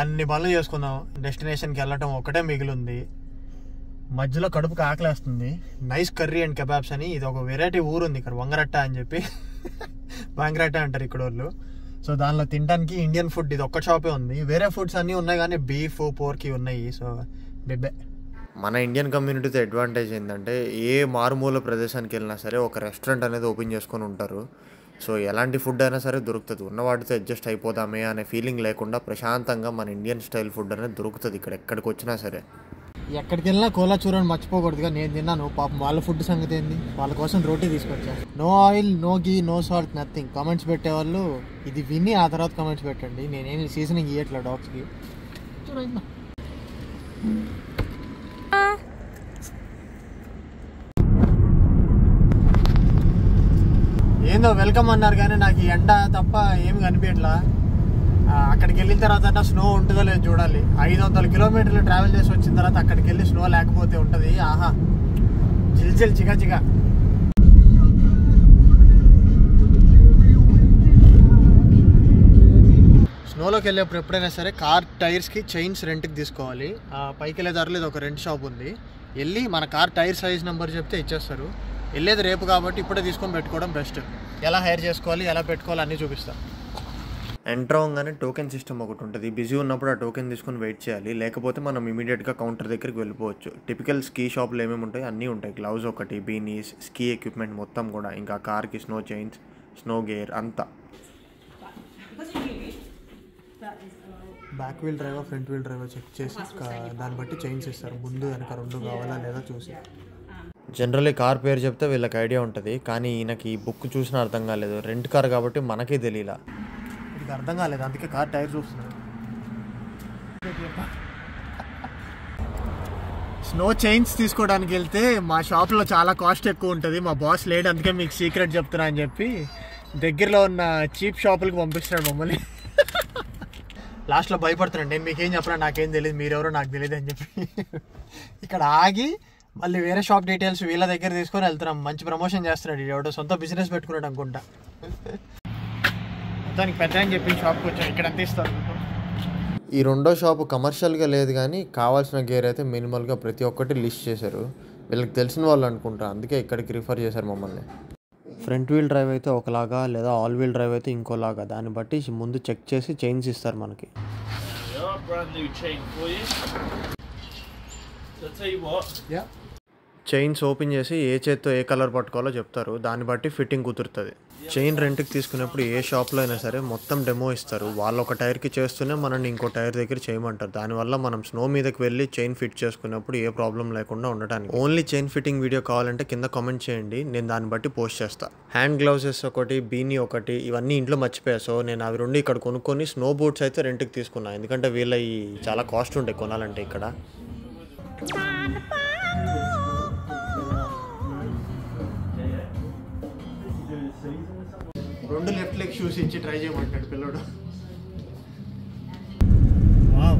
అన్ని పనులు చేసుకుందాం, డెస్టినేషన్కి వెళ్ళటం ఒకటే మిగిలింది. మధ్యలో కడుపుకి ఆకలేస్తుంది. నైస్ కర్రీ అండ్ కెబాబ్స్ అని ఇది ఒక వెరైటీ ఊరు ఉంది ఇక్కడ, వంగరట్ట అని చెప్పి వంగరట్ట అంటారు ఇక్కడ వాళ్ళు. సో దానిలో తినడానికి ఇండియన్ ఫుడ్ ఇది ఒక్క షాపే ఉంది. వేరే ఫుడ్స్ అన్నీ ఉన్నాయి కానీ బీఫ్ పోర్కి ఉన్నాయి. సో బెబ్బే. మన ఇండియన్ కమ్యూనిటీతో అడ్వాంటేజ్ ఏంటంటే ఏ మారుమూల ప్రదేశానికి వెళ్ళినా సరే ఒక రెస్టారెంట్ అనేది ఓపెన్ చేసుకొని ఉంటారు. సో ఎలాంటి ఫుడ్ అయినా సరే దొరుకుతుంది. ఉన్న వాటితో అడ్జస్ట్ అయిపోదామే అనే ఫీలింగ్ లేకుండా ప్రశాంతంగా మన ఇండియన్ స్టైల్ ఫుడ్ అనేది దొరుకుతుంది ఇక్కడ ఎక్కడికి వచ్చినా సరే. ఎక్కడికి వెళ్ళినా కోలా చూరని మర్చిపోకూడదుగా. నేను తిన్నాను, పాపం వాళ్ళ ఫుడ్ సంగతి ఏంది, వాళ్ళ కోసం రోటీ తీసుకొచ్చా. నో ఆయిల్, నో గీ, నో సాల్ట్, నథింగ్. కామెంట్స్ పెట్టేవాళ్ళు ఇది విని ఆ తర్వాత కామెంట్స్ పెట్టండి. నేనేమి సీజనింగ్ ఇవ్వట్లే డాగ్స్కి. చూడండి ఏందో వెల్కమ్ అన్నారు కానీ నాకు ఈ ఎండ తప్ప ఏమి కనిపించట్లా. అక్కడికి వెళ్ళిన తర్వాత స్నో ఉంటుందో లేదో చూడాలి. 500 కిలోమీటర్లు ట్రావెల్ చేసి వచ్చిన తర్వాత అక్కడికి వెళ్ళి స్నో లేకపోతే ఉంటుంది. ఆహా జిల్జిల్ చిగా. స్నోలోకి వెళ్ళేప్పుడు ఎప్పుడైనా సరే కార్ టైర్స్కి చైన్స్ రెంట్కి తీసుకోవాలి. పైకి వెళ్ళే దారిలో ఇది ఒక రెంట్ షాప్ ఉంది. వెళ్ళి మన కార్ టైర్ సైజ్ నెంబర్ చెప్తే ఇచ్చేస్తారు. వెళ్ళేది రేపు కాబట్టి ఇప్పుడే తీసుకొని పెట్టుకోవడం బెస్ట్. ఎలా హైర్ చేసుకోవాలి, ఎలా పెట్టుకోవాలి అన్నీ చూపిస్తాను. ఎంటర్ అవ్వగానే టోకెన్ సిస్టమ్ ఒకటి ఉంటుంది. బిజీ ఉన్నప్పుడు ఆ టోకెన్ తీసుకొని వెయిట్ చేయాలి, లేకపోతే మనం ఇమీడియట్గా కౌంటర్ దగ్గరికి వెళ్ళిపోవచ్చు. టిపికల్ స్కీ షాప్లో ఏమేమి ఉంటాయి అన్నీ ఉంటాయి. గ్లౌజ్ ఒకటి, బీనీస్, స్కీ ఎక్విప్మెంట్ మొత్తం కూడా, ఇంకా కార్కి స్నో చైన్స్, స్నో గేర్ అంతా. Back wheel driver, front wheel driver check చేసి దాన్ని బట్టి చైన్స్ ఇస్తారు. ముందు వెనక రెండు కావాలా లేదా చూసి. జనరల్లీ కార్ పేరు చెప్తే వీళ్ళకి ఐడియా ఉంటుంది, కానీ ఈయనకి బుక్ చూసినా అర్థం కాలేదు. రెంట్ కార్ కాబట్టి మనకే తెలియలా, ఇది అర్థం కాలేదు, అందుకే కార్ టైర్ చూస్తున్నాడు. స్నో చైన్స్ తీసుకోవడానికి వెళ్తే మా షాప్లో చాలా కాస్ట్ ఎక్కువ ఉంటుంది. మా బాస్ లేడు, అందుకే మీకు సీక్రెట్ చెప్తున్నా అని చెప్పి దగ్గరలో ఉన్న చీప్ షాపులకు పంపిస్తున్నాడు మమ్మల్ని. లాస్ట్లో భయపడుతున్నాడు, నేను మీకేం చెప్పరా, నాకేం తెలియదు, మీరెవరో నాకు తెలియదు అని చెప్పి ఇక్కడ ఆగి మళ్ళీ వేరే షాప్ డీటెయిల్స్ వీళ్ళ దగ్గర తీసుకొని వెళ్తున్నాం. మంచి ప్రమోషన్ చేస్తున్నాడు, ఎవడో సొంత బిజినెస్ పెట్టుకున్నాడు అనుకుంటా. మొత్తానికి పెద్ద అని చెప్పి షాప్కి వచ్చాం. ఇక్కడ ఎంత ఇస్తారు? ఈ రెండో షాపు కమర్షియల్గా లేదు కానీ కావాల్సిన గేర్ అయితే మినిమల్గా ప్రతి ఒక్కటి లిస్ట్ చేశారు. వీళ్ళకి తెలిసిన వాళ్ళు అనుకుంటా, అందుకే ఇక్కడికి రిఫర్ చేశారు మమ్మల్ని. ఫ్రంట్ వీల్ డ్రైవ్ అయితే ఒకలాగా, లేదా ఆల్ వీల్ డ్రైవ్ అయితే ఇంకోలాగా. దాన్ని బట్టి ముందు చెక్ చేసి చైన్స్ ఇస్తారు మనకి. చైన్స్ ఓపెన్ చేసి ఏ చేత్తో ఏ కలర్ పట్టుకోవాలో చెప్తారు. దాన్ని బట్టి ఫిట్టింగ్ కుదురుతుంది. చైన్ రెంట్కి తీసుకున్నప్పుడు ఏ షాప్లో అయినా సరే మొత్తం డెమో ఇస్తారు. వాళ్ళు ఒక టైర్కి చేస్తూనే మనల్ని ఇంకో టైర్ దగ్గర చేయమంటారు. దానివల్ల మనం స్నో మీదకి వెళ్ళి చైన్ ఫిట్ చేసుకున్నప్పుడు ఏ ప్రాబ్లం లేకుండా ఉండటానికి. ఓన్లీ చైన్ ఫిట్టింగ్ వీడియో కావాలంటే కింద కామెంట్ చేయండి, నేను దాన్ని బట్టి పోస్ట్ చేస్తాను. హ్యాండ్ గ్లౌజెస్ ఒకటి, బీనీ ఒకటి, ఇవన్నీ ఇంట్లో మర్చిపోయా. సో నేను అవి రెండు ఇక్కడ కొనుక్కొని స్నో బూట్స్ అయితే రెంట్కి తీసుకున్నాను, ఎందుకంటే వీళ్ళ చాలా కాస్ట్ ఉంటాయి కొనాలంటే ఇక్కడ. రెండు లెఫ్ట్ లెగ్ షూస్ ఇచ్చి ట్రై చేయమంటాడు పిల్లడు. వావ్,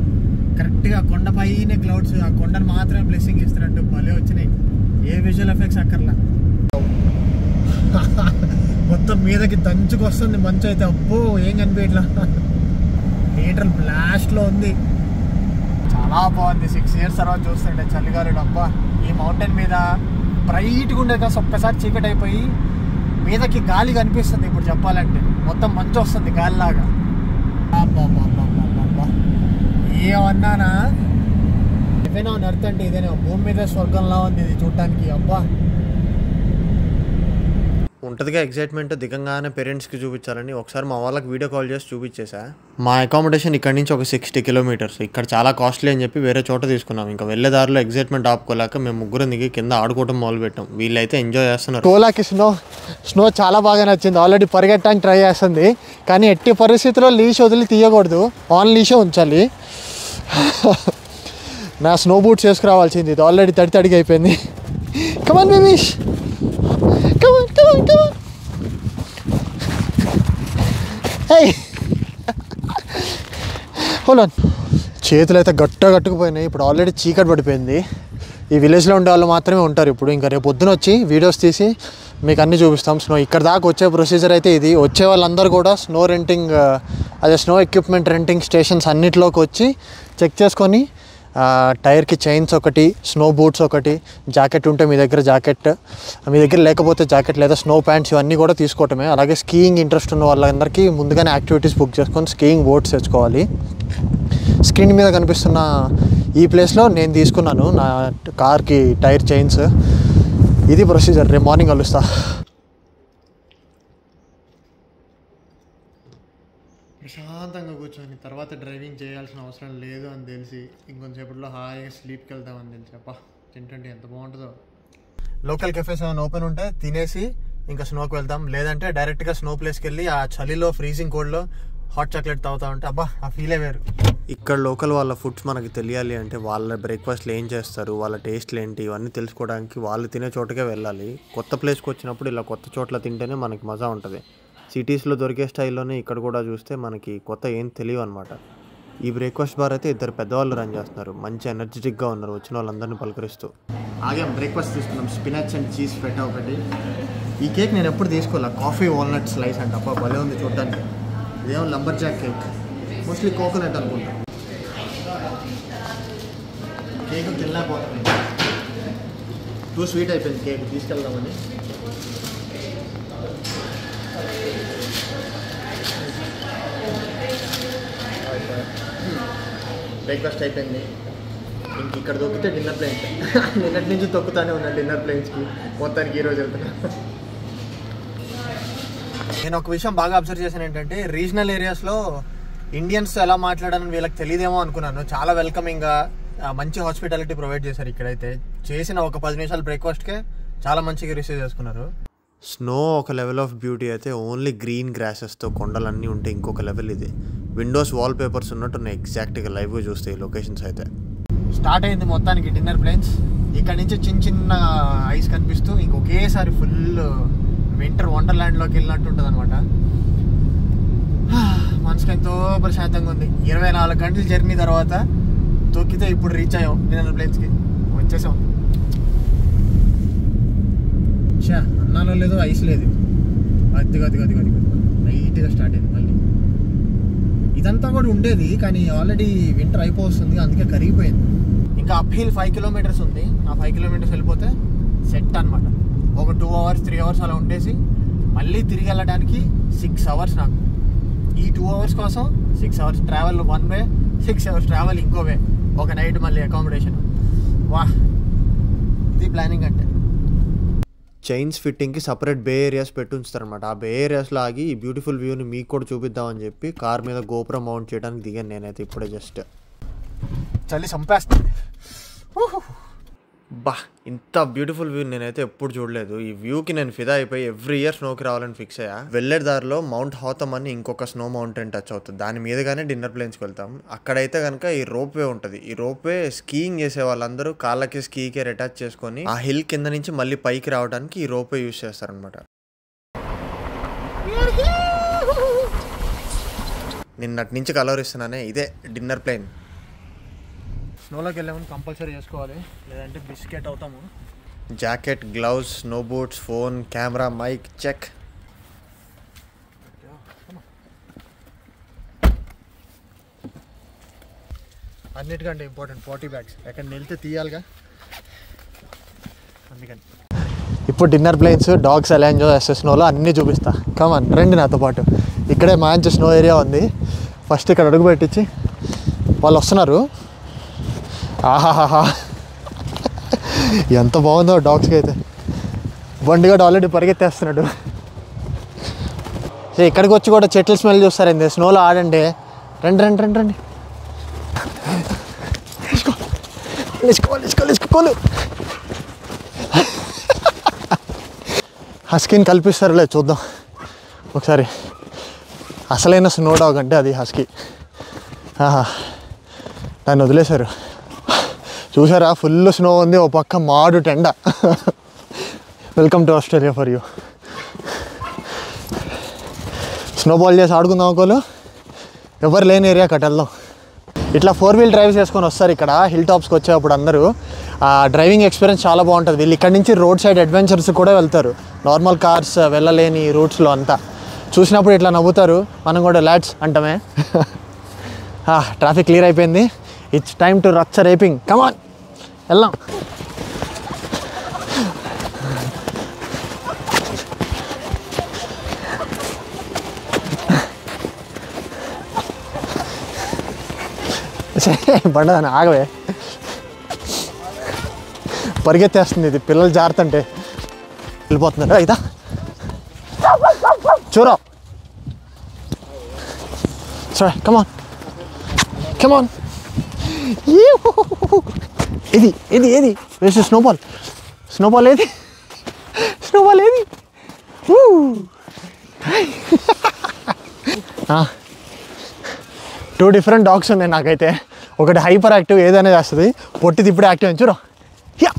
కరెక్ట్గా కొండ పైన క్లౌడ్స్, ఆ కొండను మాత్రమే బ్లెస్సింగ్ ఇస్తున్నట్టు భలే వచ్చినాయి. ఏ విజువల్ ఎఫెక్ట్స్ అక్కర్లా. మొత్తం మీదకి దంచుకు వస్తుంది మంచు అయితే. అబ్బో ఏం కనిపించట్లా, లీటర్ బ్లాస్ట్లో ఉంది. చాలా బాగుంది. 6 years తర్వాత చూస్తుంటే చలిగాలుడు. అబ్బా ఈ మౌంటైన్ మీద బ్రైట్గా ఉండేది కాస్త ఒక్కసారి చీకటి అయిపోయి మీదకి గాలి కనిపిస్తుంది. ఇప్పుడు చెప్పాలంటే మొత్తం మంచు వస్తుంది గాలిలాగా. ఏమన్నానా, ఏదైనా నర్త్ అంటే ఇదేనా, భూమి మీద స్వర్గంలా ఉంది ఇది చూడటానికి. అబ్బా ఉంటుందిగా ఎగ్జైట్మెంట్. దిగంగానే పేరెంట్స్కి చూపించాలని ఒకసారి మా వాళ్ళకి వీడియో కాల్ చేసి చూపించేసా. మా అకామిడేషన్ ఇక్కడ నుంచి ఒక 60 kilometers. ఇక్కడ చాలా కాస్ట్లీ అని చెప్పి వేరే చోట తీసుకున్నాం. ఇంకా వెళ్ళే దారిలో ఎగ్జైట్మెంట్ ఆపుకోలేక మేము ముగ్గురు దిగి కింద ఆడుకోవడం మొదలు పెట్టాం. వీళ్ళైతే ఎంజాయ్ చేస్తున్నారు. కోలాకి స్నో చాలా బాగా నచ్చింది. ఆల్రెడీ పరిగెట్టడానికి ట్రై చేస్తుంది, కానీ ఎట్టి పరిస్థితుల్లో లీష్ వదిలి తీయకూడదు, ఆన్ లీషే ఉంచాలి. నా స్నో బూట్స్ వేసుకురావాల్సింది, ఇది ఆల్రెడీ తడిగా అయిపోయింది. కమాన్ బేబీష్, come on. Hey, hold on. చేతులు అయితే గట్టుకుపోయినాయి. ఇప్పుడు ఆల్రెడీ చీకటి పడిపోయింది. ఈ విలేజ్లో ఉండే వాళ్ళు మాత్రమే ఉంటారు ఇప్పుడు. ఇంకా రేపు పొద్దున వచ్చి వీడియోస్ తీసి మీకు అన్నీ చూపిస్తాం. స్నో ఇక్కడ దాకా వచ్చే ప్రొసీజర్ అయితే ఇది. వచ్చే వాళ్ళందరూ కూడా స్నో రెంటింగ్ అదే స్నో ఎక్విప్మెంట్ రెంటింగ్ స్టేషన్స్ అన్నిటిలోకి వచ్చి చెక్ చేసుకొని టైర్కి చైన్స్ ఒకటి, స్నో బూట్స్ ఒకటి, జాకెట్ ఉంటే మీ దగ్గర జాకెట్, మీ దగ్గర లేకపోతే జాకెట్ లేదా స్నో ప్యాంట్స్ ఇవన్నీ కూడా తీసుకోవటమే. అలాగే స్కీయింగ్ ఇంట్రెస్ట్ ఉన్న వాళ్ళందరికీ ముందుగానే యాక్టివిటీస్ బుక్ చేసుకొని స్కీయింగ్ బోట్స్ తెచ్చుకోవాలి. స్క్రీన్ మీద కనిపిస్తున్న ఈ ప్లేస్లో నేను తీసుకున్నాను నా కార్కి టైర్ చైన్స్. ఇది ప్రొసీజర్. రేపు మార్నింగ్ కలుస్తా. ప్రశాంతంగా కూర్చొని తర్వాత డ్రైవింగ్ చేయాల్సిన అవసరం లేదు అని తెలిసి ఇంకొంచెంసేపట్లో హాయిగా స్లీప్కి వెళ్తామని తెలిసి అప్ప తింటుంటే ఎంత బాగుంటుందో. లోకల్ కెఫేస్ ఏమైనా ఓపెన్ ఉంటే తినేసి ఇంకా స్నోకి వెళ్తాం, లేదంటే డైరెక్ట్గా స్నో ప్లేస్కి వెళ్ళి ఆ చలిలో ఫ్రీజింగ్ కోల్డ్లో హాట్ చాక్లెట్ తాగుతా ఉంటే అబ్బా ఆ ఫీలే వేరు. ఇక్కడ లోకల్ వాళ్ళ ఫుడ్స్ మనకి తెలియాలి అంటే వాళ్ళ బ్రేక్ఫాస్ట్లు ఏం చేస్తారు, వాళ్ళ టేస్ట్లు ఏంటి, ఇవన్నీ తెలుసుకోవడానికి వాళ్ళు తినే చోటుకే వెళ్ళాలి. కొత్త ప్లేస్కి వచ్చినప్పుడు ఇలా కొత్త చోట్ల తింటేనే మనకి మజా ఉంటుంది. సిటీస్లో దొరికే స్టైల్లోనే ఇక్కడ కూడా చూస్తే మనకి కొత్త ఏం తెలియవు అనమాట. ఈ బ్రేక్ఫాస్ట్ బార్ అయితే ఇద్దరు పెద్దవాళ్ళు రన్ చేస్తున్నారు. మంచి ఎనర్జెటిక్గా ఉన్నారు వచ్చిన వాళ్ళందరినీ పలకరిస్తూ. ఆగాం, బ్రేక్ఫాస్ట్ తీసుకున్నాం. స్పినాచ్ అండ్ చీజ్ ఫెటా ఒకటి. ఈ కేక్ నేను ఎప్పుడు తీసుకోవాలి. కాఫీ వాల్నట్ స్లైస్ అంట, అప్ప భలే ఉంది చూడటానికి. ఇదేమో lumbar Jack cake, mostly coconut అనుకుంటా. కేక్ తినలేకపోతుంది, టూ స్వీట్ అయిపోయింది కేక్. తీసుకెళ్దామని బ్రేక్ఫాస్ట్ అయిపోయింది. ఇంక ఇక్కడ దొక్కితే డిన్నర్ ప్లేన్స్. నిన్నటి నుంచి తొక్కుతానే ఉన్నా డిన్నర్ ప్లేన్స్కి. మొత్తానికి ఈరోజు వెళ్తున్నా. నేను ఒక విషయం బాగా అబ్జర్వ్ చేశాను ఏంటంటే, రీజనల్ ఏరియాస్లో ఇండియన్స్ ఎలా మాట్లాడాలని వీళ్ళకి తెలియదేమో అనుకున్నాను. చాలా వెల్కమింగ్గా మంచి హాస్పిటాలిటీ ప్రొవైడ్ చేశారు. ఇక్కడైతే చేసిన ఒక 10 నిమిషాల బ్రేక్ఫాస్ట్కే చాలా మంచిగా రిసీవ్ చేసుకున్నారు. స్నో ఒక లెవెల్ ఆఫ్ బ్యూటీ అయితే, ఓన్లీ గ్రీన్ గ్రాసెస్తో కొండలన్నీ ఉంటే ఇంకొక లెవెల్ ఇది. విండోస్ వాల్ పేపర్స్ ఉన్నట్టు ఉన్నాయి ఎగ్జాక్ట్గా లైవ్గా చూస్తే ఈ లొకేషన్స్ అయితే. స్టార్ట్ అయింది మొత్తానికి డిన్నర్ ప్లేన్స్. ఇక్కడ నుంచి చిన్న చిన్న ఐస్ కనిపిస్తూ ఇంకొకేసారి ఫుల్ వింటర్ వండర్ల్యాండ్లోకి వెళ్ళినట్టు ఉంటుంది అనమాట. మనసుకి ఎంతో ప్రశాంతంగా ఉంది. 24 గంటల జర్నీ తర్వాత తొక్కితే ఇప్పుడు రీచ్ అయ్యాం డిన్నర్ ప్లేన్స్కి. వచ్చేసాం. అన్నాలో లేదు, ఐస్ లేదు. అది లైట్గా స్టార్ట్ అయింది మళ్ళీ. ఇదంతా కూడా ఉండేది కానీ ఆల్రెడీ వింటర్ అయిపోతుంది, అందుకే కరిగిపోయింది. ఇంకా అప్ హిల్ 5 కిలోమీటర్స్ ఉంది. ఆ 5 కిలోమీటర్స్ వెళ్ళిపోతే సెట్ అనమాట. ఒక 2 అవర్స్ 3 అవర్స్ అలా ఉండేసి మళ్ళీ తిరిగి వెళ్ళడానికి 6 అవర్స్ నాకు. ఈ 2 అవర్స్ కోసం 6 hours travel one way, 6 hours travel ఇంకో వే, ఒక నైట్ మళ్ళీ అకామిడేషన్. వాహ్, ఇది ప్లానింగ్ అంటే. చైన్స్ ఫిట్టింగ్కి సపరేట్ బే ఏరియాస్ పెట్టి ఉంచుతారనమాట. ఆ బే ఏరియాస్లో ఆగి ఈ బ్యూటిఫుల్ వ్యూని మీకు కూడా చూపిద్దామని చెప్పి కార్ మీద గోపురం మౌంట్ చేయడానికి దిగాను నేనైతే ఇప్పుడే. జస్ట్ చలి చంపేస్తుంది. బా, ఇంత బ్యూటిఫుల్ వ్యూ నేనైతే ఎప్పుడు చూడలేదు. ఈ వ్యూకి నేను ఫిదా అయిపోయి ఎవ్రీ ఇయర్ స్నోకి రావాలని ఫిక్స్ అయ్యా. వెళ్ళే దారిలో మౌంట్ హాథమ్ అని ఇంకొక స్నో మౌంటైన్ టచ్ అవుతుంది. దాని మీదగానే డిన్నర్ ప్లేన్స్కి వెళ్తాం. అక్కడైతే కనుక ఈ రోప్ వే ఉంటుంది. ఈ రోప్ వే స్కీయింగ్ చేసే వాళ్ళందరూ కాళ్ళకి స్కీ కేర్ అటాచ్ చేసుకొని ఆ హిల్ కింద నుంచి మళ్ళీ పైకి రావడానికి ఈ రోప్ వే యూజ్ చేస్తారనమాట. నిన్నటి నుంచి కలవరిస్తున్నానే, ఇదే డిన్నర్ ప్లేన్. స్నోలోకి వెళ్ళామని కంపల్సరీ చేసుకోవాలి, లేదంటే బిస్కెట్ అవుతాము. Jacket, gloves, snow boots, phone, camera, mic check. అన్నిటికంటే ఇంపార్టెంట్ 40 బ్యాగ్స్. ఎక్కడ వెళ్తే తీయాలిగా, అందుకని. ఇప్పుడు డిన్నర్ ప్లేన్స్, డాగ్స్ ఎలా ఎంజాయ్ చేస్తే స్నోలో అన్నీ చూపిస్తా. కమాన్, రండి నాతో పాటు. ఇక్కడే మంచి స్నో ఏరియా ఉంది. ఫస్ట్ ఇక్కడ అడుగు పెట్టించి వాళ్ళు వస్తున్నారు. ఆహాహా, ఎంత బాగుందో డాగ్స్కి అయితే. బండిగాడు ఆల్రెడీ పరిగెత్తేస్తున్నాడు. ఇక్కడికి వచ్చి కూడా చెట్లు స్మెల్ చూస్తారండి. స్నోలో ఆడండి. రండి రండి రండి రండి. లేచుకోవాలి. హస్కీని కల్పిస్తారులే, చూద్దాం ఒకసారి. అసలైన స్నో డాగ్ అంటే అది హస్కీ. దాన్ని వదిలేశారు. చూసారా, ఫుల్ స్నో ఉంది, ఓ పక్క మాడు టెండ. Welcome to Australia for you. Snowball చేసి ఆడుకుందాం ఒకళ్ళు. ఎవరు లేని ఏరియా కట్ వెళ్దాం. ఇట్లా 4-wheel డ్రైవ్స్ చేసుకొని వస్తారు ఇక్కడ హిల్ టాప్స్కి వచ్చేటప్పుడు అందరూ. డ్రైవింగ్ ఎక్స్పీరియన్స్ చాలా బాగుంటుంది. వీళ్ళు ఇక్కడ నుంచి రోడ్ సైడ్ అడ్వెంచర్స్ కూడా వెళ్తారు, నార్మల్ కార్స్ వెళ్ళలేని రూట్స్లో అంతా. చూసినప్పుడు ఇట్లా నవ్వుతారు, మనం కూడా లాడ్స్ అంటామే. ట్రాఫిక్ క్లియర్ అయిపోయింది. ఇట్స్ టైమ్ టు రచ్చ రేపింగ్. కమాన్ వెళ్దాం. బండదాన్ని ఆగవే, పరిగెత్తేస్తుంది ఇది. పిల్లలు జారుతుంటే వెళ్ళిపోతున్నారు. అయిదా చూరా, సరే కమాన్ కమాన్. ఇది ఇది ఏది వేసి స్నోబాల్, స్నోబాల్ ఏది, స్నోబాల్ ఏది. 2 డిఫరెంట్ డాగ్స్ ఉన్నాయి నాకైతే. ఒకటి హైపర్ యాక్టివ్, ఏదైనా చేస్తుంది. పొట్టిది ఇప్పుడే యాక్టివ్ అని చూడు. యా,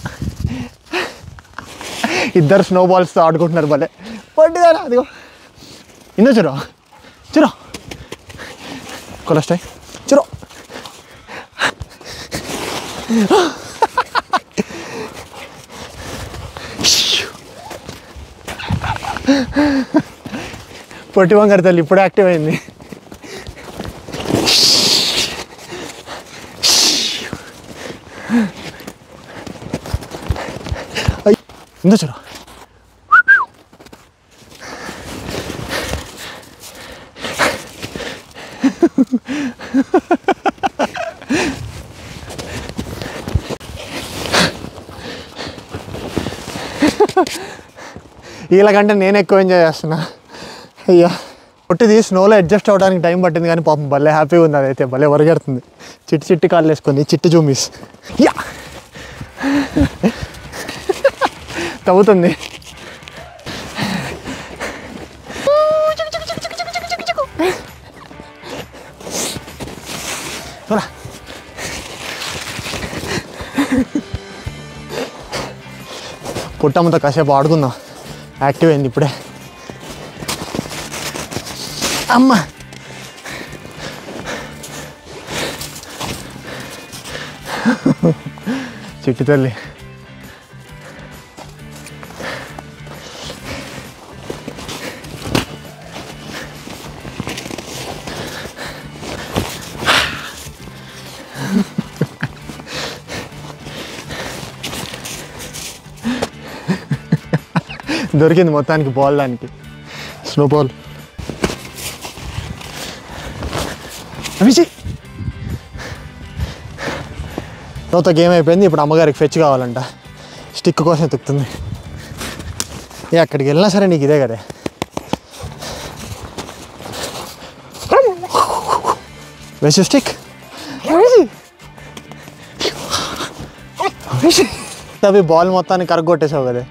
ఇద్దరు స్నోబాల్స్తో ఆడుకుంటున్నారు. భలే పొట్టిదారా, అదిగో ఇందో చూరు చూరు, కొలస్టాయ్ చూరు. పొట్టి వంగారు తల్లి ఇప్పుడు యాక్టివ్ అయింది. ఇందో చూడు. వీళ్ళకంటే నేను ఎక్కువ ఎంజాయ్ చేస్తున్నా. అయ్యా, పొట్టిది స్నోలో అడ్జస్ట్ అవ్వడానికి టైం పట్టింది, కానీ పాపం భలే హ్యాపీగా ఉంది. అదైతే భలే వరగడుతుంది. చిట్టి చిట్టి కాళ్ళు వేసుకొని, చిట్టి జూమీస్. యా, తవ్వుతుంది. పుట్టమ్మతో కాసేపు ఆడుకుందాం. యాక్టివ్ అయింది ఇప్పుడే. అమ్మ చిట్టి తల్లి. దొరికింది మొత్తానికి బాల్, దానికి స్నోబాల్. అభిషి నోతో గేమ్ అయిపోయింది. ఇప్పుడు అమ్మగారికి ఫెచ్ కావాలంట. స్టిక్ కోసం ఎత్తుకుతుంది. ఎక్కడికి వెళ్ళినా సరే నీకు ఇదే కదా. వేసి స్టిక్ అవి బాల్ మొత్తాన్ని కరగొట్టేసావు కదా.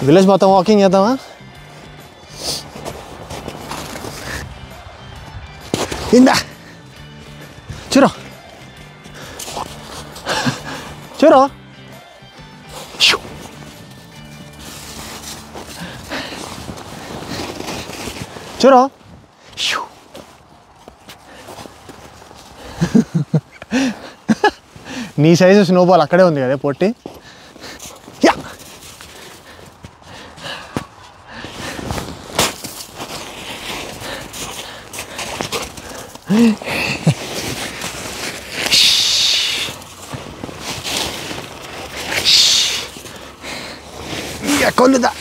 విలేజ్ మొత్తం వాకింగ్ చేద్దామా? ఇందా చూరు చూరు. చూరు నీ సైజు స్నోబాల్ అక్కడే ఉంది కదా పొట్టి. యా, కొల్లుదా.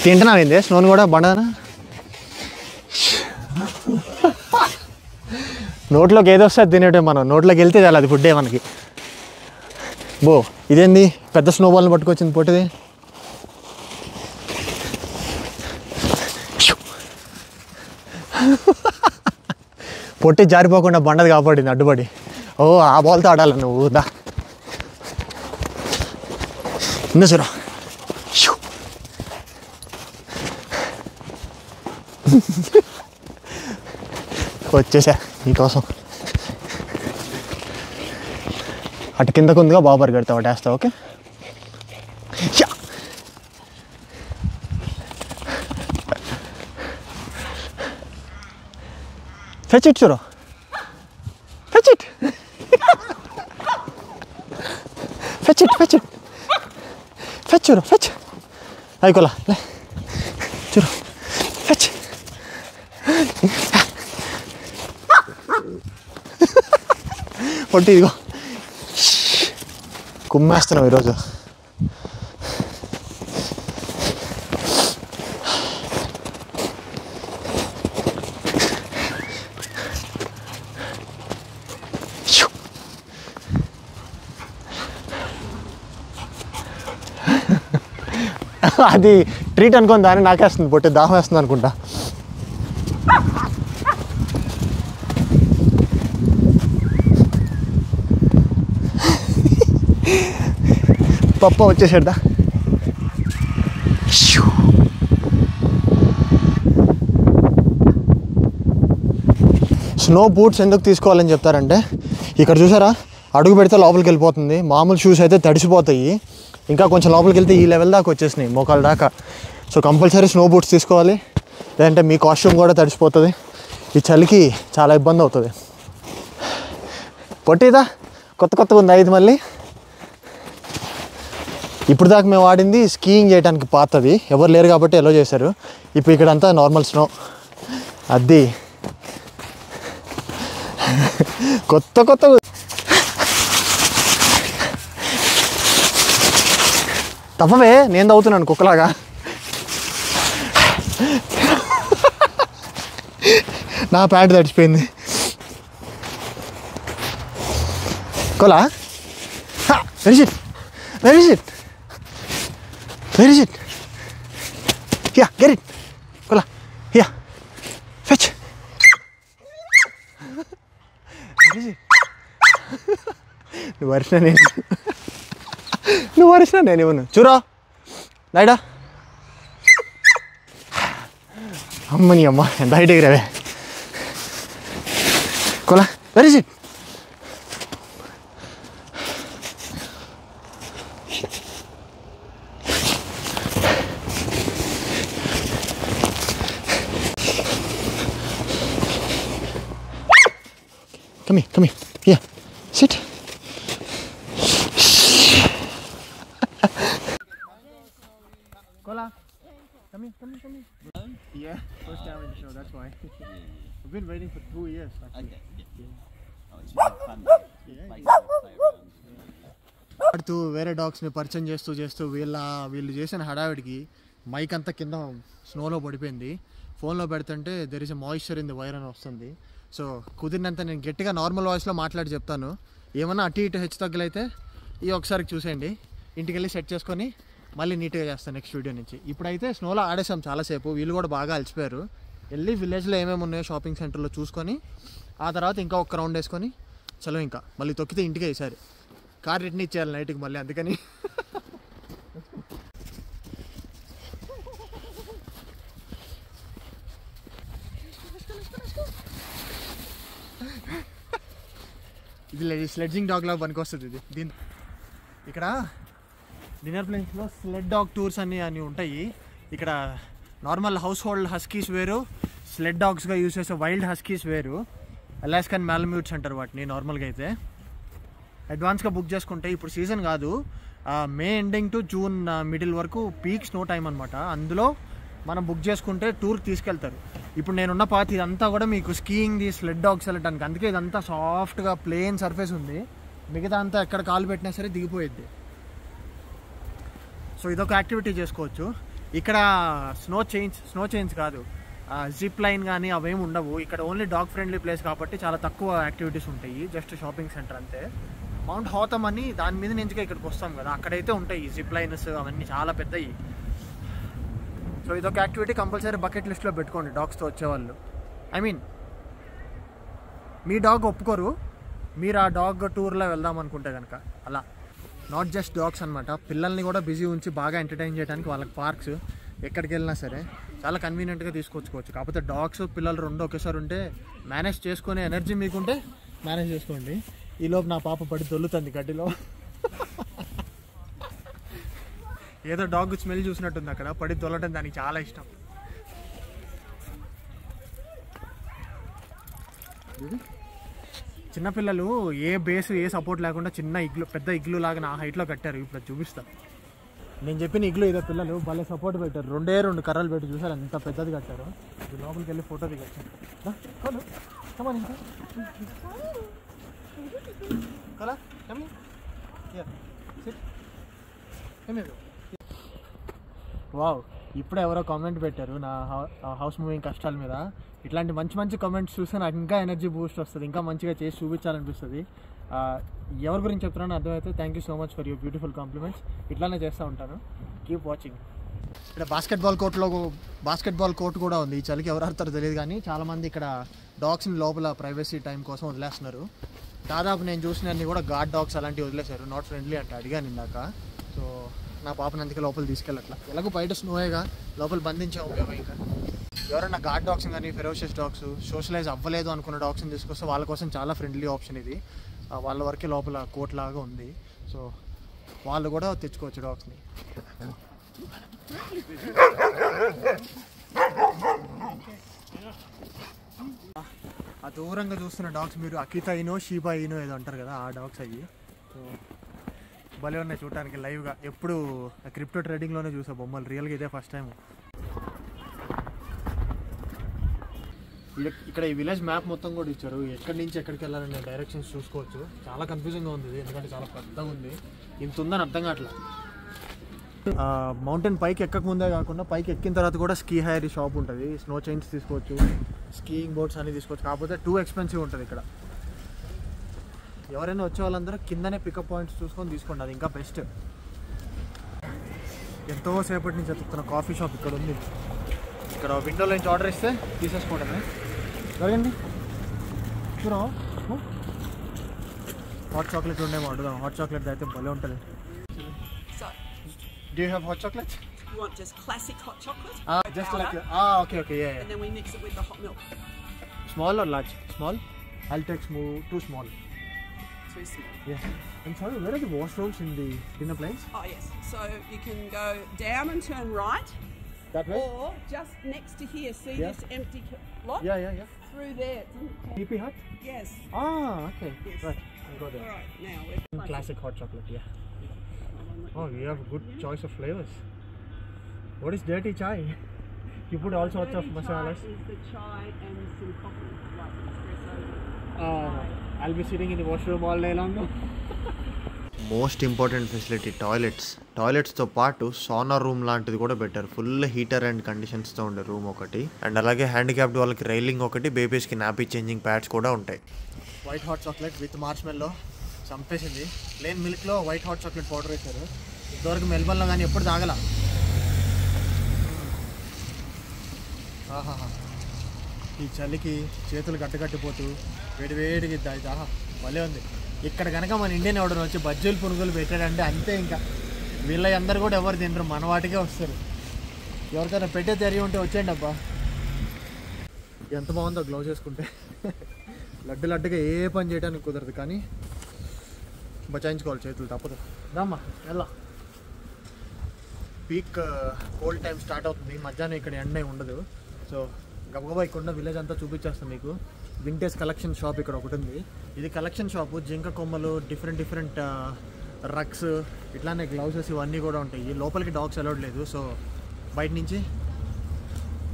తింటున్నావేంది స్నోన్ కూడా బండనా? నోట్లోకి ఏదో వస్తుంది తినేటే. మనం నోట్లోకి వెళ్తే చాలు, అది ఫుడ్డే మనకి. బో ఇదేంది పెద్ద స్నోబాల్ని పట్టుకొచ్చింది పొట్టిది. పొట్టి జారిపోకుండా బండది కాపాడింది అడ్డుపడి. ఓ ఆ బాల్తో ఆడాలి నువ్వు. దా ఇంద చూరా. వచ్చేసా నీకోసం. అటు కిందకు ఉందిగా, బాగా పరిగెడతావు, అటు వేస్తావు. ఓకే, ఫెచ్ ఇట్ చూరు, ఫెచ్ ఇట్. ఫెచ్ ఫెచ్ చూరు ఫెచ్ అయికోలా చూరు ఫెచ్ పొట్టి ఇదిగో కుమ్మేస్తున్నావు ఈరోజు. అది ట్రీట్ అనుకోని దాన్ని నాకేస్తుంది పొట్టి, దాహం వేస్తుంది అనుకుంటా. పప్ప వచ్చేసాడా. స్నో బూట్స్ ఎందుకు తీసుకోవాలని చెప్తారంటే, ఇక్కడ చూసారా అడుగు పెడితే లోపలికి వెళ్ళిపోతుంది. మామూలు షూస్ అయితే తడిసిపోతాయి, ఇంకా కొంచెం లోపలికి వెళ్తే ఈ లెవెల్ దాకా వచ్చేసినాయి, మోకాల దాకా. సో కంపల్సరీ స్నో బూట్స్ తీసుకోవాలి, లేదంటే మీ కాస్ట్యూమ్ కూడా తడిసిపోతుంది. ఈ చలికి చాలా ఇబ్బంది అవుతుంది. పొట్టిదా కొత్తగా ఉంది ఇది మళ్ళీ. ఇప్పుడు దాకా మేము వాడింది స్కీయింగ్ చేయడానికి పాతది, ఎవరు లేరు కాబట్టి ఎలో చేశారు. ఇప్పుడు ఇక్కడంతా నార్మల్ స్నో. అది కొత్త తప్పవే, నేను తవ్వుతున్నాను కుక్కలాగా. నా ప్యాంట్ తడిచిపోయింది. కొలా bury it bury it bury it yeah get it కొలా యా ఫెచ్ నువ్వు వరిసినా నేను ఇవ్వను. చూరా లైడా అమ్మని అమ్మ ఎంత హైట్ ఎగిరావే. కొలా bury it come here yeah sit Kola come here yeah first time in the show that's why I've been waiting for 2 years actually. Okay yeah. Oh it's really fun ఆడుతూ వేరే డాగ్స్ని పరిచయం చేస్తూ వీళ్ళు చేసిన హడావిడికి మైక్ అంతా కింద స్నోలో పడిపోయింది. ఫోన్లో పెడుతుంటే there is a moisture in the wire అని వస్తుంది. సో కుదిరినంత నేను గట్టిగా నార్మల్ వాయిస్లో మాట్లాడి చెప్తాను. ఏమన్నా అటు ఇటు హెచ్చు తగ్గులైతే ఈ ఒకసారి చూసేయండి. ఇంటికి వెళ్ళి సెట్ చేసుకొని మళ్ళీ నీట్గా చేస్తాను నెక్స్ట్ వీడియో నుంచి. ఇప్పుడైతే స్నోలో ఆడేసాం చాలాసేపు, వీళ్ళు కూడా బాగా అలసిపోయారు. వెళ్ళి విలేజ్లో ఏమేమి ఉన్నాయో షాపింగ్ సెంటర్లో చూసుకొని ఆ తర్వాత ఇంకా ఒక రౌండ్ వేసుకొని చలో ఇంకా మళ్ళీ తొక్కితే ఇంటికే ఈసారి కార్ రిటర్న్ ఇచ్చేయాలి నైట్కి మళ్ళీ, అందుకని ఇది స్లెడ్జింగ్ డాగ్ లాగా పనికి వస్తుంది. ఇది దీని ఇక్కడ డిన్నర్ ప్లేస్లో స్లెడ్ డాగ్ టూర్స్ అని ఉంటాయి. ఇక్కడ నార్మల్ హౌస్ హోల్డ్ హస్కీస్ వేరు, స్లెడ్ డాగ్స్గా యూజ్ చేసే వైల్డ్ హస్కీస్ వేరు. అలాస్కన్ మ్యాలమ్యూట్స్ అంటారు వాటిని నార్మల్గా అయితే. అడ్వాన్స్గా బుక్ చేసుకుంటే ఇప్పుడు సీజన్ కాదు, May ending to June middle వరకు పీక్ స్నో టైం అనమాట. అందులో మనం బుక్ చేసుకుంటే టూర్కి తీసుకెళ్తారు. ఇప్పుడు నేనున్న పాత్ ఇదంతా కూడా మీకు స్కీయింగ్ది స్లెడ్ డాగ్స్ వెళ్ళటానికి, అందుకే ఇదంతా సాఫ్ట్గా ప్లేన్ సర్ఫేస్ ఉంది. మిగతా అంతా ఎక్కడ కాలు పెట్టినా సరే దిగిపోయిద్ది. సో ఇదొక యాక్టివిటీ చేసుకోవచ్చు. ఇక్కడ స్నో చైన్స్ కాదు, జిప్ లైన్ కానీ అవేమి ఉండవు. ఇక్కడ ఓన్లీ డాగ్ ఫ్రెండ్లీ ప్లేస్ కాబట్టి చాలా తక్కువ యాక్టివిటీస్ ఉంటాయి, జస్ట్ షాపింగ్ సెంటర్ అంతే. మౌంట్ హాథమ్ అని దాని మీద నుంచిగా ఇక్కడికి వస్తాం కదా, అక్కడైతే ఉంటాయి జిప్ లైన్స్ అవన్నీ చాలా పెద్దవి. సో ఇదొక యాక్టివిటీ కంపల్సరీ బకెట్ లిస్ట్లో పెట్టుకోండి డాగ్స్తో వచ్చేవాళ్ళు. ఐ మీన్ మీ డాగ్ ఒప్పుకోరు, మీరు ఆ డాగ్ టూర్లో వెళ్దాం అనుకుంటే కనుక అలా. నాట్ జస్ట్ డాగ్స్ అనమాట, పిల్లల్ని కూడా బిజీ ఉంచి బాగా ఎంటర్టైన్ చేయడానికి వాళ్ళకి పార్క్స్ ఎక్కడికి వెళ్ళినా సరే చాలా కన్వీనియంట్గా తీసుకొచ్చుకోవచ్చు. కాకపోతే డాగ్స్ పిల్లలు రెండు ఒకేసారి ఉంటే మేనేజ్ చేసుకునే ఎనర్జీ మీకుంటే మేనేజ్ చేసుకోండి. ఈలోపు నా పాప పడి దొల్లుతుంది గడ్డిలో. ఏదో డాగ్ స్మెల్ చూసినట్టుంది అక్కడ, పడి దొల్లటం దానికి చాలా ఇష్టం. చిన్నపిల్లలు ఏ బేస్ ఏ సపోర్ట్ లేకుండా చిన్న ఇగ్లు పెద్ద ఇగ్లు లాగా నా హైట్లో కట్టారు. ఇప్పుడు చూపిస్తా. నేను చెప్పిన ఇగ్లు ఇదే. పిల్లలు భలే సపోర్ట్ పెట్టారు. 2 కర్రలు పెట్టి చూసారు ఎంత పెద్దది కట్టారు. లోపలికి వెళ్ళి ఫోటో దిగచ్చు. వావ్, ఇప్పుడు ఎవరో కామెంట్ పెట్టారు నా హౌస్ మూవింగ్ కష్టాల మీద. ఇట్లాంటి మంచి మంచి కామెంట్స్ చూస్తే నాకు ఇంకా ఎనర్జీ బూస్ట్ వస్తుంది, ఇంకా మంచిగా చేసి చూపించాలనిపిస్తుంది. ఎవరి గురించి చెప్తున్నానో అర్థమైతే thank you so much for your beautiful compliments. ఇట్లానే చేస్తూ ఉంటాను. Keep watching. ఇక్కడ బాస్కెట్బాల్ కోర్ట్ కూడా ఉంది. ఈ చలికి ఎవరు ఆడతారో తెలియదు కానీ చాలామంది ఇక్కడ డాగ్స్ని లోపల ప్రైవసీ టైం కోసం వదిలేస్తున్నారు. దాదాపు నేను చూసినన్ని కూడా గార్డ్ డాగ్స్ అలాంటివి వదిలేశారు. నాట్ ఫ్రెండ్లీ అంటే అడిగాను ఇందాక. సో నా పాపని అందుకే లోపల తీసుకెళ్ళట్లా. ఎలాగో బయట స్నోయేగా లోపల బంధించే ఉపయోగం. ఇంకా ఎవరైనా గార్డ్ డాగ్స్ కానీ ఫెరోషియస్ డాగ్స్ సోషలైజ్ అవ్వలేదు అనుకున్న డాగ్స్ని తీసుకొస్తే వాళ్ళ కోసం చాలా ఫ్రెండ్లీ ఆప్షన్ ఇది. వాళ్ళ వరకే లోపల కోర్ట్ లాగా ఉంది. సో వాళ్ళు కూడా తెచ్చుకోవచ్చు డాగ్స్ని. ఆ దూరంగా చూస్తున్న డాగ్స్ మీరు అకితా ఇనో షీబా ఇనో ఏదో అంటారు కదా, ఆ డాగ్స్ అయ్యి. సో భలే ఉన్నాయి చూడటానికి లైవ్గా. ఎప్పుడు క్రిప్టో ట్రేడింగ్లోనే చూసా బొమ్మలు, రియల్గా ఇదే ఫస్ట్ టైం. ఇక్కడ ఈ విలేజ్ మ్యాప్ మొత్తం కూడా ఇచ్చారు. ఎక్కడి నుంచి ఎక్కడికి వెళ్ళాలనే డైరెక్షన్స్ చూసుకోవచ్చు. చాలా కన్ఫ్యూజింగ్గా ఉంది ఎందుకంటే చాలా పెద్దగా ఉంది. ఇంత ఉందని అర్థం కావట్లేదు. మౌంటైన్ పైకి ఎక్కక ముందే కాకుండా పైకి ఎక్కిన తర్వాత కూడా స్కీ హైర్ షాప్ ఉంటుంది. స్నో చైన్స్ తీసుకోవచ్చు, స్కీయింగ్ బోట్స్ అన్నీ తీసుకోవచ్చు. కాకపోతే టూ ఎక్స్పెన్సివ్ ఉంటుంది ఇక్కడ. ఎవరైనా వచ్చే వాళ్ళందరూ కిందనే పికప్ పాయింట్స్ చూసుకొని తీసుకోండి, అది ఇంకా బెస్ట్. ఎంతో సేపటి నుంచి చెప్తున్న కాఫీ షాప్ ఇక్కడ ఉంది. ఇక్కడ విండోలో నుంచి ఆర్డర్ ఇస్తే తీసేసుకోవడమే. జరగండి చూరా, హాట్ చాక్లెట్ ఉండేమో అడుగుదాం. హాట్ చాక్లెట్ అయితే భలే ఉంటుంది. Do you have hot chocolate? You want just classic hot chocolate? Just like okay, yeah. And then we mix it with the hot milk. Small or large? Small? I'll take too small. Too small. Yeah. I'm sorry, where are the washrooms in the dinner planes? Oh yes. So you can go down and turn right. That way? Or just next to here. See this empty lot? Yeah. Through there. PP hut? Yes. Okay. Yes. Right. I'll go there. All right. Now we're Classic hot chocolate, yeah. Oh, you have a good choice of flavors. What is dirty chai? You put all sorts of masalas. Chai is the chai and some coffee, like espresso. I'll be sitting in the washroom all day long. Most important facility టాయిలెట్స్తో పాటు sauna room లాంటిది కూడా పెట్టారు. Full heater and కండిషన్స్తో ఉండే room ఒకటి. And అలాగే handicapped వాళ్ళకి railing ఒకటి, బేబీస్కి నాపీ చేంజింగ్ ప్యాడ్స్ కూడా ఉంటాయి. White hot chocolate with marshmallow చంపేసింది. ప్లేన్ మిల్క్లో వైట్ హాట్ చాక్లెట్ పౌడర్ వేశారు. ఇంతవరకు మెల్బర్న్లో కానీ ఎప్పుడు తాగల. ఆహాహా, ఈ చలికి చేతులు గట్టగట్టిపోతూ వేడివేడికి ఆహా భలే ఉంది. ఇక్కడ కనుక మన ఇండియన్ ఎవడని వచ్చి బజ్జీలు పునుగులు పెట్టాడంటే అంతే. ఇంకా వీళ్ళ అందరు కూడా ఎవరు తినరు, మన వాటికే వస్తారు. ఎవరికైనా పెట్టే తెరిగి ఉంటే వచ్చేయండి అబ్బా. ఎంత బాగుందో గ్లౌజ్ వేసుకుంటే. లడ్డుగా ఏ పని చేయడానికి కుదరదు కానీ బచాయించుకోవాలి చేతులు, తప్పదు. దామ్మా ఎలా పీక్ కోల్డ్ టైం స్టార్ట్ అవుతుంది. మధ్యాహ్నం ఇక్కడ ఎండ ఉండదు. సో గబగబా ఇక్కడ విలేజ్ అంతా చూపించేస్తాను మీకు. వింటేజ్ కలెక్షన్ షాప్ ఇక్కడ ఒకటి ఉంది. ఇది కలెక్షన్ షాపు. జింక కొమ్మలు, డిఫరెంట్ రగ్స్, ఇట్లానే గ్లౌజెస్ ఇవన్నీ కూడా ఉంటాయి. లోపలికి డాగ్స్ అలౌడ్ లేదు. సో బయట నుంచి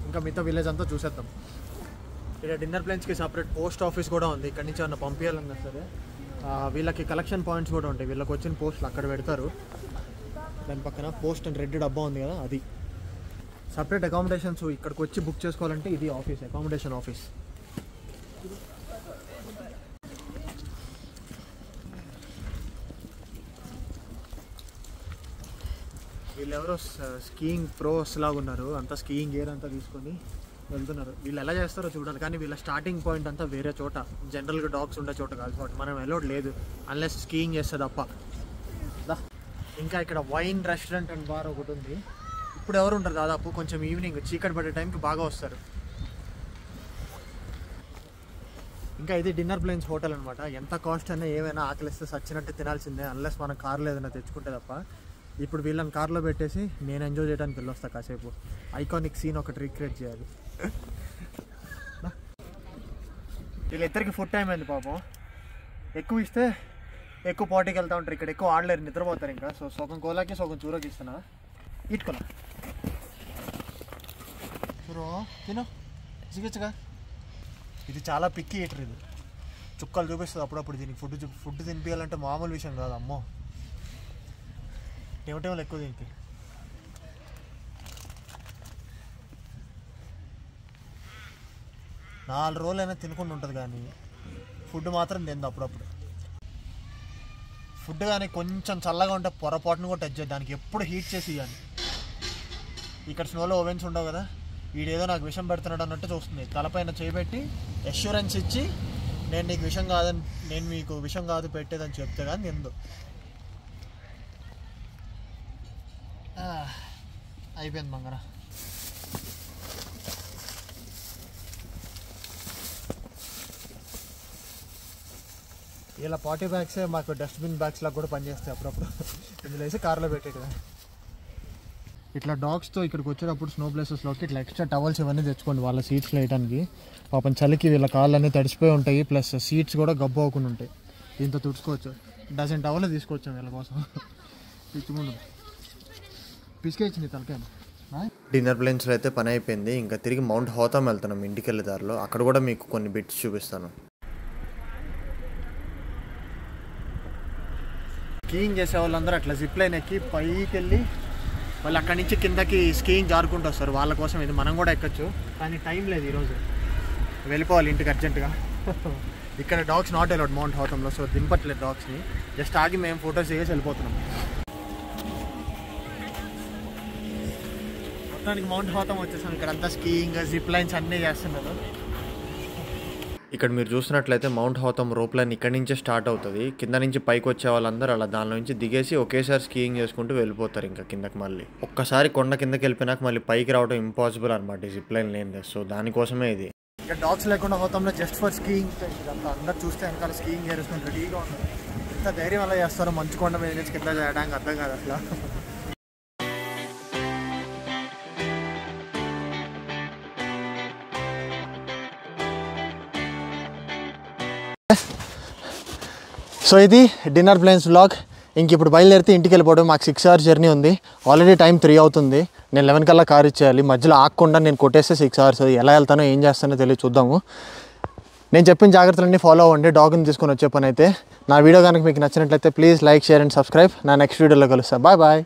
ఇంకా మిగతా విలేజ్ అంతా చూసేద్దాం. ఇక్కడ డిన్నర్ ప్లేన్స్కి సపరేట్ పోస్ట్ ఆఫీస్ కూడా ఉంది. ఇక్కడ నుంచి ఏమన్నా పంపించాలన్నా సరే వీళ్ళకి కలెక్షన్ పాయింట్స్ కూడా ఉంటాయి. వీళ్ళకి వచ్చిన పోస్టులు అక్కడ పెడతారు. దాని పక్కన పోస్ట్ అండ్ రెడ్ డబ్బా ఉంది కదా, అది. సపరేట్ అకామిడేషన్స్ ఇక్కడికి వచ్చి బుక్ చేసుకోవాలంటే ఇది ఆఫీస్, అకామిడేషన్ ఆఫీస్. వీళ్ళెవరో స్కీయింగ్ ప్రోస్ లాగా ఉన్నారు. అంతా స్కీయింగ్ గేర్ అంతా తీసుకొని వెళ్తున్నారు. వీళ్ళు ఎలా చేస్తారో చూడాలి. కానీ వీళ్ళ స్టార్టింగ్ పాయింట్ అంతా వేరే చోట, జనరల్గా డాగ్స్ ఉండే చోట కాదు. కాబట్టి మనం అలౌడ్ లేదు అన్లెస్ స్కీయింగ్ చేస్తే తప్ప. ఇంకా ఇక్కడ వైన్ రెస్టారెంట్ అండ్ బార్ ఒకటి ఉంది. ఇప్పుడు ఎవరు ఉంటారు, దాదాపు కొంచెం ఈవినింగ్ చీకటి పడే టైంకి బాగా వస్తారు. ఇంకా ఇది డిన్నర్ ప్లేన్స్ హోటల్ అనమాట. ఎంత కాస్ట్ అయినా ఏమైనా ఆకలిస్తే సచ్చినట్టు తినాల్సిందే, అన్లెస్ మన కార్లో ఏదైనా తెచ్చుకుంటే తప్ప. ఇప్పుడు వీళ్ళని కార్లో పెట్టేసి నేను ఎంజాయ్ చేయడానికి వెళ్ళొస్తా కాసేపు. ఐకానిక్ సీన్ ఒకటి రీక్రియేట్ చేయాలి. వీళ్ళిద్దరికి ఫుడ్ టైం అయింది పాపం. ఎక్కువ ఇస్తే ఎక్కువ పార్టీకి వెళ్తూ ఉంటారు, ఇక్కడ ఎక్కువ ఆడలేరు, నిద్రపోతారు ఇంకా. సో సగం కోలాకి సగం చూరకి ఇస్తున్నా. ఇటుకోలా చూరు తిను చికిచ్చగా. ఇది చాలా పిక్కి ఈటర్, ఇది చుక్కలు చూపిస్తుంది అప్పుడప్పుడు. దీనికి ఫుడ్ తినిపించాలంటే మామూలు విషయం కాదు అమ్మో. టేమటేమలు ఎక్కువ దీనికి. నాలుగు రోజులైనా తినకుండా ఉంటుంది కానీ ఫుడ్ మాత్రం తింది అప్పుడప్పుడు. ఫుడ్ కానీ కొంచెం చల్లగా ఉంటే పొరపాటును కూడా టచ్ చేద్దాం, దానికి ఎప్పుడు హీట్ చేసి ఇవ్వాలి. ఇక్కడ స్నోలో ఓవెన్స్ ఉండవు కదా, వీడేదో నాకు విషం పెడుతున్నాడు అన్నట్టు చూస్తుంది. తలపైన చేయబెట్టి అష్యూరెన్స్ ఇచ్చి నేను నీకు విషం కాదని, నేను మీకు విషం కాదు పెట్టేదని చెప్తే కానీ తిందు. అయిపోయింది బంగారా. ఇలా పార్టీ బ్యాగ్సే మాకు డస్ట్బిన్ బ్యాగ్స్ లాగా కూడా పనిచేస్తాయి అప్పుడప్పుడు. ఇందులో వేసి కార్లో పెట్టేట్టుగా. ఇట్లా డాగ్స్తో ఇక్కడికి వచ్చేటప్పుడు స్నో ప్లేసెస్లోకి ఇట్లా ఎక్స్ట్రా టవల్స్ ఇవన్నీ తెచ్చుకోండి వాళ్ళ సీట్స్లో వేయడానికి. పాపం చలికి వీళ్ళ కాళ్ళు అన్నీ తడిసిపోయి ఉంటాయి, ప్లస్ సీట్స్ కూడా గబ్బు అవ్వకుండా ఉంటాయి. దీంతో తుడుచుకోవచ్చు. డజన్ టవల్ తీసుకొచ్చాం వీళ్ళ కోసం. పిచ్చుకుండు పిసికేచ్చింది తలకాయ. డిన్నర్ ప్లేన్స్లో అయితే పని అయిపోయింది. ఇంకా తిరిగి మౌంట్ హోతామ్ వెళ్తున్నాం ఇంటికి వెళ్ళే దారిలో. అక్కడ కూడా మీకు కొన్ని బిట్స్ చూపిస్తాను. స్కీయింగ్ చేసే వాళ్ళందరూ అట్లా జిప్ లైన్ ఎక్కి పైకి వెళ్ళి వాళ్ళు అక్కడి నుంచి కిందకి స్కీయింగ్ జారుకుంటూ వస్తారు. వాళ్ళ కోసం ఇది మనం కూడా ఎక్కచ్చు, కానీ టైం లేదు ఈరోజు, వెళ్ళిపోవాలి ఇంటికి అర్జెంటుగా. ఇక్కడ డాగ్స్ నాట్ అలౌడ్ మౌంట్ హోతంలో, సో దింపట్లేదు డాగ్స్ని. జస్ట్ ఆగి మేము ఫొటోస్ చేసి వెళ్ళిపోతున్నాం. మొత్తానికి మౌంట్ హోతం వచ్చేసాం. ఇక్కడ అంతా స్కీయింగ్ జిప్ లైన్స్ అన్నీ చేస్తున్నారు. ఇక్కడ మీరు చూసినట్లయితే మౌంట్ హోతం రోప్ లైన్ ఇక్కడ నుంచే స్టార్ట్ అవుతుంది. కింద నుంచి పైకి వచ్చే వాళ్ళందరూ అలా దానిలో నుంచి దిగేసి ఒకేసారి స్కీయింగ్ చేసుకుంటూ వెళ్ళిపోతారు ఇంకా కిందకి. మళ్ళీ ఒక్కసారి కొండ కిందకి వెళ్ళిపోయినాక మళ్ళీ పైకి రావడం ఇంపాసిబుల్ అనమాట ఈ జిప్ లైన్ లేని. సో దానికోసమే ఇది. ఇక్కడ డాగ్స్ లేకుండా హోతంలో జస్ట్ ఫర్ స్కీయింగ్. ఇదంతా అందరు చూస్తే వెనకాల స్కీయింగ్ చేసుకుంటే రెడీగా ఉన్నారు. ఎంత ధైర్యం అలా చేస్తారో మంచు కొండ మీద నుంచి కింద చేయడానికి అర్థం కాదు అసలు. సో ఇది డిన్నర్ ప్లేన్స్ వ్లాగ్. ఇంక ఇప్పుడు బయలుదేరితే ఇంటికి వెళ్ళిపోవడం. మాకు 6 hours జర్నీ ఉంది. ఆల్రెడీ టైం 3 అవుతుంది. నేను 11 కల్లా కార్ ఇచ్చేయాలి. మధ్యలో ఆగకుండా నేను కొట్టేస్తే 6 hours. ఎలా వెళ్తానో ఏం చేస్తానో తెలియదు, చూద్దాము. నేను చెప్పిన జాగ్రత్తలన్నీ ఫాలో అవ్వండి డాగ్ని తీసుకొని వచ్చే పని అయితే. నా వీడియో కనుక మీకు నచ్చినట్లయితే please like, share and subscribe. నా నెక్స్ట్ వీడియోలో కలుస్తాను. Bye bye.